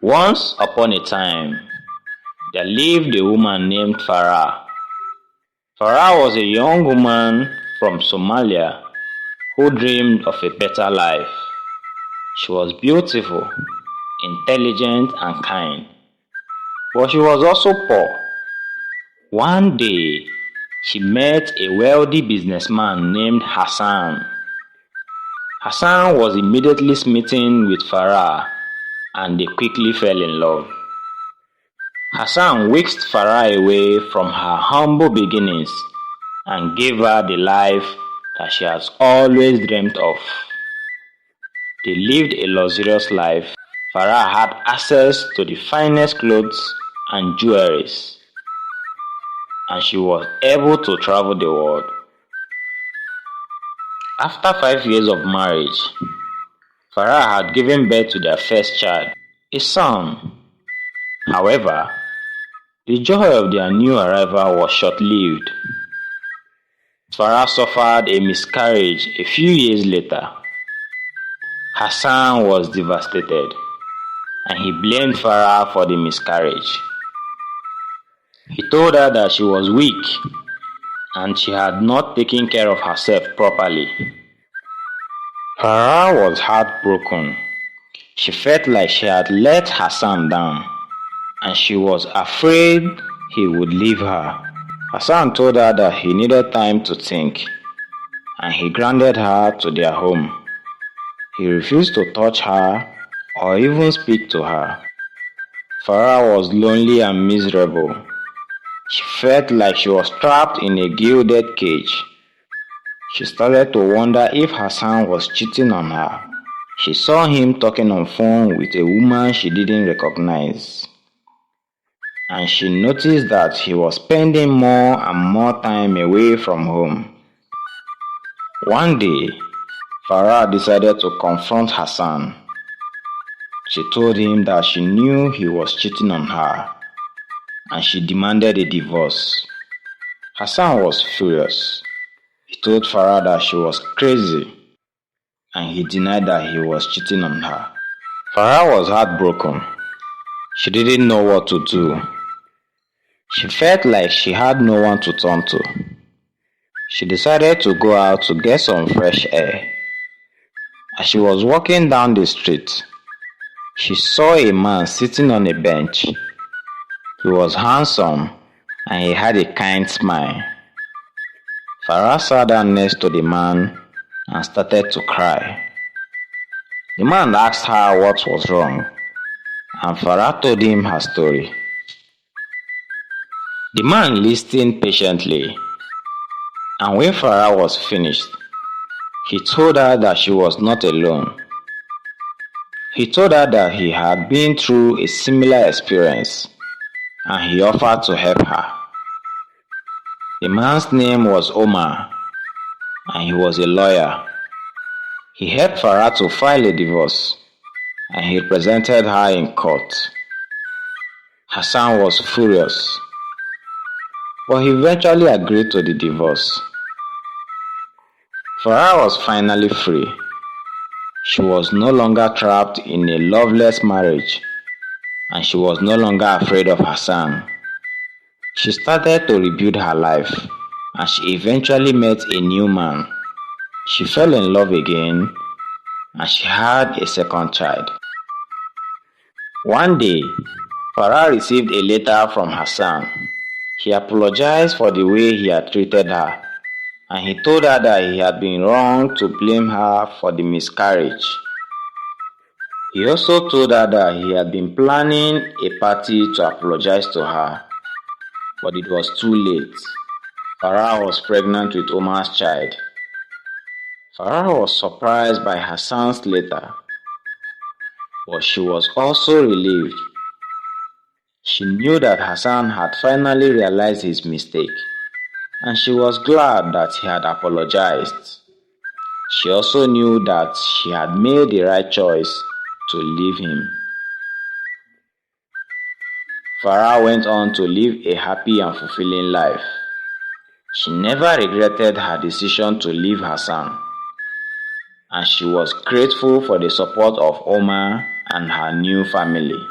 Once upon a time, there lived a woman named Farah. Farah was a young woman from Somalia who dreamed of a better life. She was beautiful, intelligent, and kind, but she was also poor. One day, she met a wealthy businessman named Hassan. Hassan was immediately smitten with Farah, and they quickly fell in love. Hassan whisked Farah away from her humble beginnings and gave her the life that she has always dreamt of. They lived a luxurious life. Farah had access to the finest clothes and jewelries, and she was able to travel the world. After 5 years of marriage, Farah had given birth to their first child, a son. However, the joy of their new arrival was short-lived. Farah suffered a miscarriage a few years later. Hassan was devastated, and he blamed Farah for the miscarriage. He told her that she was weak and she had not taken care of herself properly. Farah was heartbroken. She felt like she had let Hassan down, and she was afraid he would leave her. Hassan told her that he needed time to think, and he grounded her to their home. He refused to touch her or even speak to her. Farah was lonely and miserable. She felt like she was trapped in a gilded cage. She started to wonder if Hassan was cheating on her. She saw him talking on the phone with a woman she didn't recognize, and she noticed that he was spending more and more time away from home. One day, Farah decided to confront Hassan. She told him that she knew he was cheating on her, and she demanded a divorce. Hassan was furious. He told Farah that she was crazy, and he denied that he was cheating on her. Farah was heartbroken. She didn't know what to do. She felt like she had no one to turn to. She decided to go out to get some fresh air. As she was walking down the street, she saw a man sitting on a bench. He was handsome and he had a kind smile. Farah sat down next to the man and started to cry. The man asked her what was wrong, and Farah told him her story. The man listened patiently, and when Farah was finished, he told her that she was not alone. He told her that he had been through a similar experience, and he offered to help her. The man's name was Omar, and he was a lawyer. He helped Farah to file a divorce, and he represented her in court. Hassan was furious, but he eventually agreed to the divorce. Farah was finally free. She was no longer trapped in a loveless marriage, and she was no longer afraid of Hassan. She started to rebuild her life, and she eventually met a new man. She fell in love again, and she had a second child. One day, Farah received a letter from Hassan. He apologized for the way he had treated her, and he told her that he had been wrong to blame her for the miscarriage. He also told her that he had been planning a party to apologize to her, but it was too late. Farah was pregnant with Omar's child. Farah was surprised by Hassan's letter, but she was also relieved. She knew that Hassan had finally realized his mistake, and she was glad that he had apologized. She also knew that she had made the right choice to leave him. Farah went on to live a happy and fulfilling life. She never regretted her decision to leave Hassan, and she was grateful for the support of Omar and her new family.